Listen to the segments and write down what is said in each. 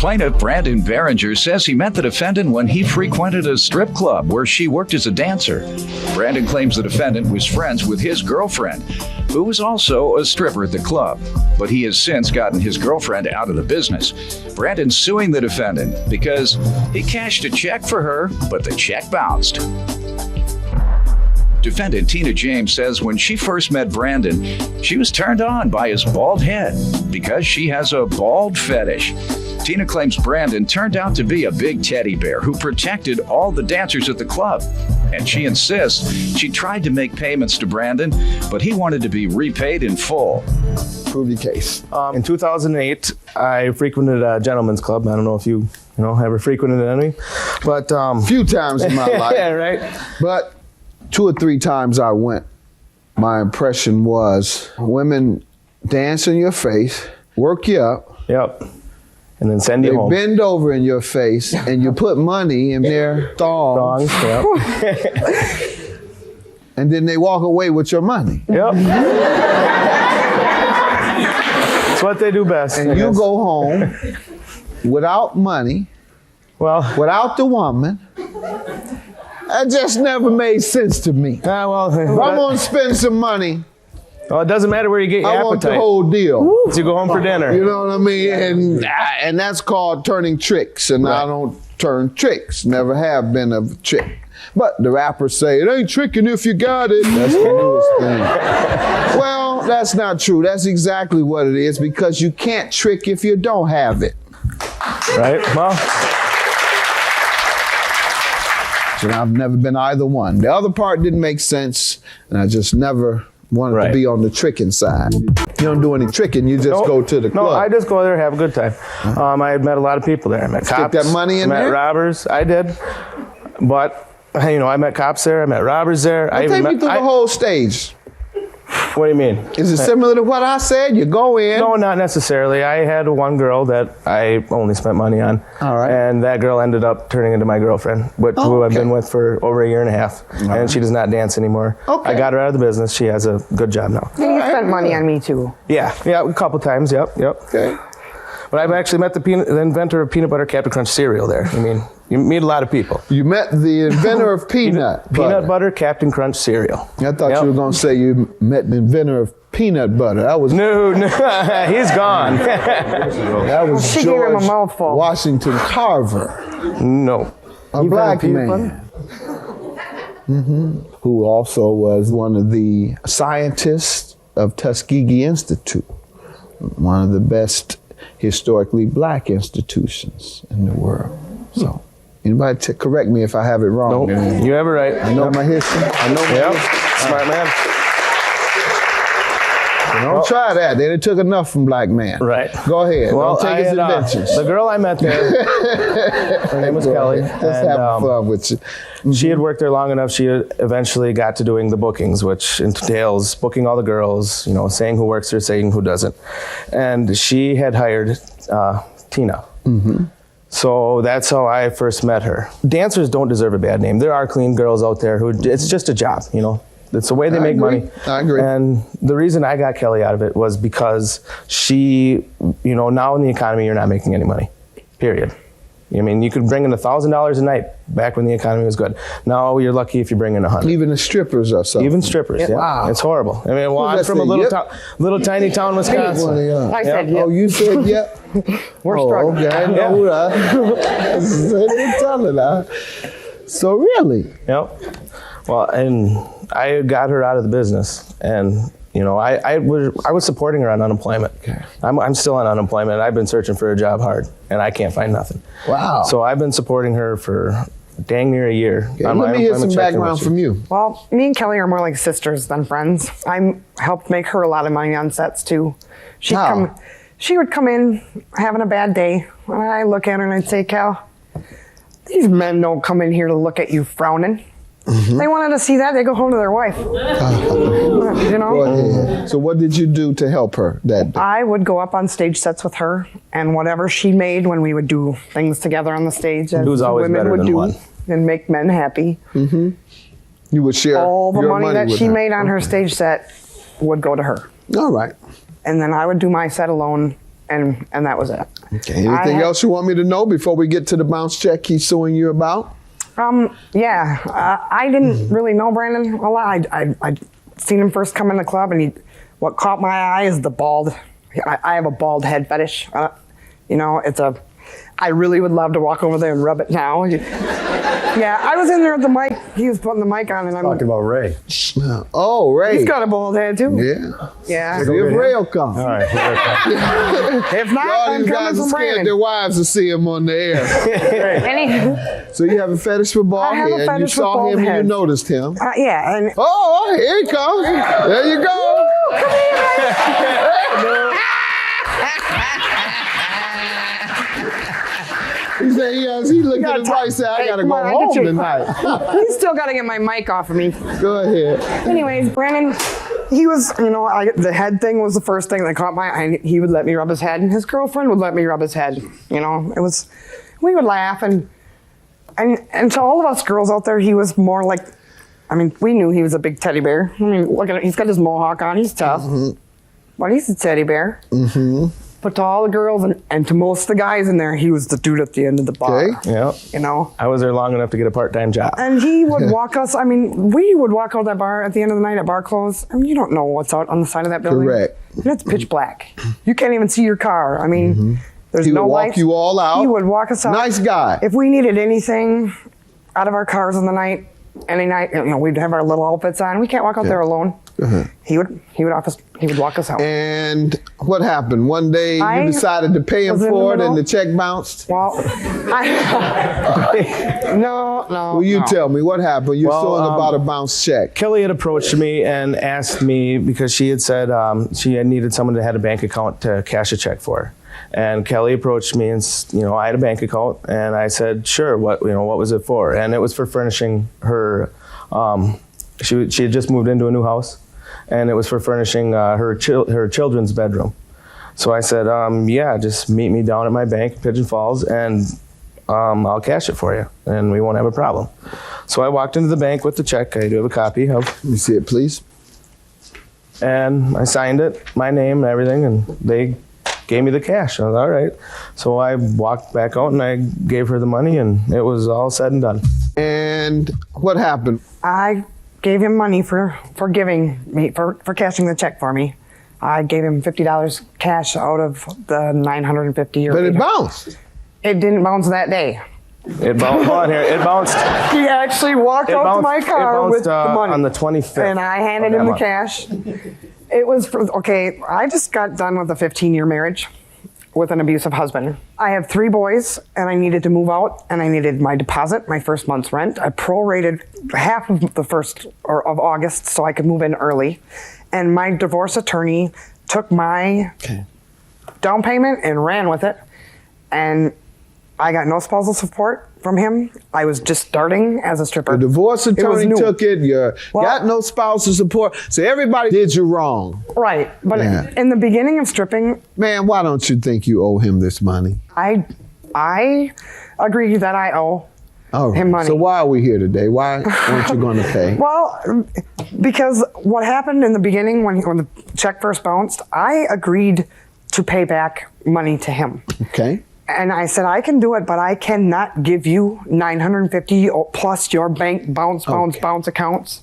Plaintiff Brandon Behringer says he met the defendant when he frequented a strip club where she worked as a dancer. Brandon claims the defendant was friends with his girlfriend, who was also a stripper at the club. But he has since gotten his girlfriend out of the business. Brandon's suing the defendant because he cashed a check for her, but the check bounced. Defendant Tina James says when she first met Brandon, she was turned on by his bald head because she has a bald fetish. Tina claims Brandon turned out to be a big teddy bear who protected all the dancers at the club. And she insists she tried to make payments to Brandon, but he wanted to be repaid in full. Prove your case. In 2008, I frequented a gentleman's club. I don't know if you ever frequented any, but A few times in my life. yeah, right. But 2 or 3 times I went, my impression was women dance in your face, work you up. Yep. And then send you They home. bend over in your face and you put money in their thongs. Yep. And then they walk away with your money. Yep. That's what they do best. And you go home without money, without the woman. That just never made sense to me. If I'm gonna spend some money, it doesn't matter where you get your I appetite. want the whole deal. So you go home for dinner. You know what I mean? And that's called turning tricks. And I don't turn tricks. Never have been a trick. But the rappers say, it ain't tricking if you got it. That's the newest thing. Well, that's not true. That's exactly what it is, because you can't trick if you don't have it. Right? Well. And I've never been either one. The other part didn't make sense, and I just never wanted to be on the tricking side. You don't do any tricking, you just go to the club. No, I just go there, have a good time. I had met a lot of people there. I met cops. Stick that money in there? there? I met robbers. I did. But, I met cops there. I met robbers there. Take me through the whole stage. What do you mean? Is it similar to what I said? You go in. No, not necessarily. I had one girl that I only spent money on. All right. And that girl ended up turning into my girlfriend, who I've been with for over 1.5 years. And she does not dance anymore. Okay. I got her out of the business. She has a good job now. You spent money on me too. Yeah, a couple times. Yep. Okay. But I've actually met the inventor of peanut butter Captain Crunch cereal there. You meet a lot of people. You met the inventor of peanut butter Captain Crunch cereal. I thought you were going to say you met the inventor of peanut butter. That was no, he's gone. That was She George gave him a mouthful. Washington Carver. No. A black man. Who also was one of the scientists of Tuskegee Institute, one of the best historically black institutions in the world. So, anybody correct me if I have it wrong. Nope. You have it right. I know my history. I know my history. Smart man. Don't try that. They took enough from black men. Right. Go ahead. Well, don't take his inventions. The girl I met there, her name was Kelly. Just have fun with you. She had worked there long enough. She eventually got to doing the bookings, which entails booking all the girls, saying who works there, saying who doesn't. And she had hired Tina. Mm-hmm. So that's how I first met her. Dancers don't deserve a bad name. There are clean girls out there it's just a job, It's the way they make money. I agree. And the reason I got Kelly out of it was because she, now in the economy, you're not making any money, period. You could bring in $1,000 a night back when the economy was good. Now you're lucky if you bring in 100. Even the strippers or something. Even strippers, yeah. Wow. It's horrible. I'm from a little tiny town, Wisconsin. I said yep. Oh, you said yep? We're struggling. Okay, I know that. So really? Yep. Well, and I got her out of the business, and I was supporting her on unemployment. Okay. I'm still on unemployment. I've been searching for a job hard, and I can't find nothing. Wow. So I've been supporting her for dang near a year. Okay, let me hear some background from you. Well, me and Kelly are more like sisters than friends. I helped make her a lot of money on sets too. She would come in having a bad day, and I look at her and I'd say, Cal, these men don't come in here to look at you frowning. Mm-hmm. They wanted to see that, they go home to their wife. Go ahead. So what did you do to help her that day? I would go up on stage sets with her, and whatever she made when we would do things together on the stage, as was always women better would than do, one. and make men happy. Mm-hmm. You would share all the your money that with she her. made on her stage set would go to her. All right. And then I would do my set alone, and that was it. Okay. Anything else you want me to know before we get to the bounce check he's suing you about? I didn't really know Brandon a lot. I'd seen him first come in the club, and what caught my eye is the bald. I have a bald head fetish. I really would love to walk over there and rub it now. Yeah, I was in there with the mic. He was putting the mic on, and I'm Talking about Ray. Oh, Ray. He's got a bald head too. Yeah. Yeah. See if Ray will come. All right. If not, All I'm these coming guys are from scared Brandon. their wives to see him on the air. So you have a fetish for bald I have a head. You fetish for saw bald him and you heads. noticed him. Yeah, and Oh, here he comes. There you go. He said, yes, he looked at his wife and said, I gotta go home tonight. he's still got to get my mic off of me. Go ahead. Anyways, Brandon, he was, the head thing was the first thing that caught my eye. He would let me rub his head, and his girlfriend would let me rub his head. We would laugh, and to all of us girls out there, he was more like, we knew he was a big teddy bear. Look at it, he's got his mohawk on, he's tough. Mm-hmm. But he's a teddy bear. Mm-hmm. But to all the girls and to most of the guys in there, he was the dude at the end of the bar. Okay. Yeah. I was there long enough to get a part-time job. And he would walk us. We would walk out of that bar at the end of the night at bar close. You don't know what's out on the side of that building. Correct. It's pitch black. You can't even see your car. There's He would no walk lights. you all out. He would walk us out. Nice guy. If we needed anything out of our cars in the night, any night, we'd have our little outfits on. We can't walk out there alone. Uh-huh. He would walk us out. And what happened? One day you decided to pay him for it and the check bounced? Well, no. Well, you tell me, what happened? You're suing about a bounce check. Kelly had approached me and asked me, because she had said she had needed someone that had a bank account to cash a check for her. And Kelly approached me, and I had a bank account, and I said, sure. What was it for? And it was for furnishing her. She had just moved into a new house, and it was for furnishing her children's bedroom. So I said, yeah, just meet me down at my bank, Pigeon Falls, and I'll cash it for you, and we won't have a problem. So I walked into the bank with the check. I do have a copy of. Let me see it, please. And I signed it, my name and everything, and they gave me the cash. I was all right. So I walked back out and I gave her the money, and it was all said and done. And what happened? I gave him money for cashing the check for me. I gave him $50 cash out of the $950. But it bounced. It didn't bounce that day. It bounced. Hold on here. It bounced. He actually walked out to my car with the money. On the 25th. And I handed him the cash. It was, I just got done with a 15-year marriage with an abusive husband. I have 3 boys, and I needed to move out, and I needed my deposit, my first month's rent. I prorated half of the first of August so I could move in early. And my divorce attorney took my down payment and ran with it. And I got no spousal support from him. I was just starting as a stripper. The divorce attorney new. took it. You got no spousal support. So everybody did you wrong. Right. But in the beginning of stripping... Man, why don't you think you owe him this money? I agree that I owe him money. So why are we here today? Why aren't you going to pay? Well, because what happened in the beginning when the check first bounced, I agreed to pay back money to him. Okay. And I said, I can do it, but I cannot give you $950 plus your bank bounce accounts.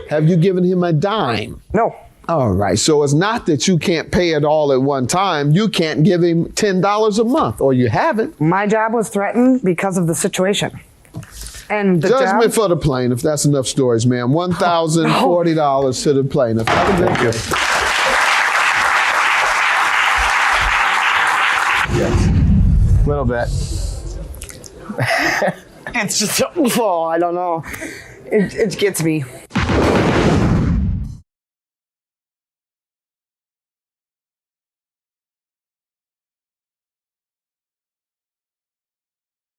Have you given him a dime? No. All right. So it's not that you can't pay it all at one time. You can't give him $10 a month, or you haven't. My job was threatened because of the situation. And the Judgment for the plaintiff. That's enough stories, ma'am. $1,040 to the plaintiff. Thank you. A little bit. It's just, I don't know. It gets me.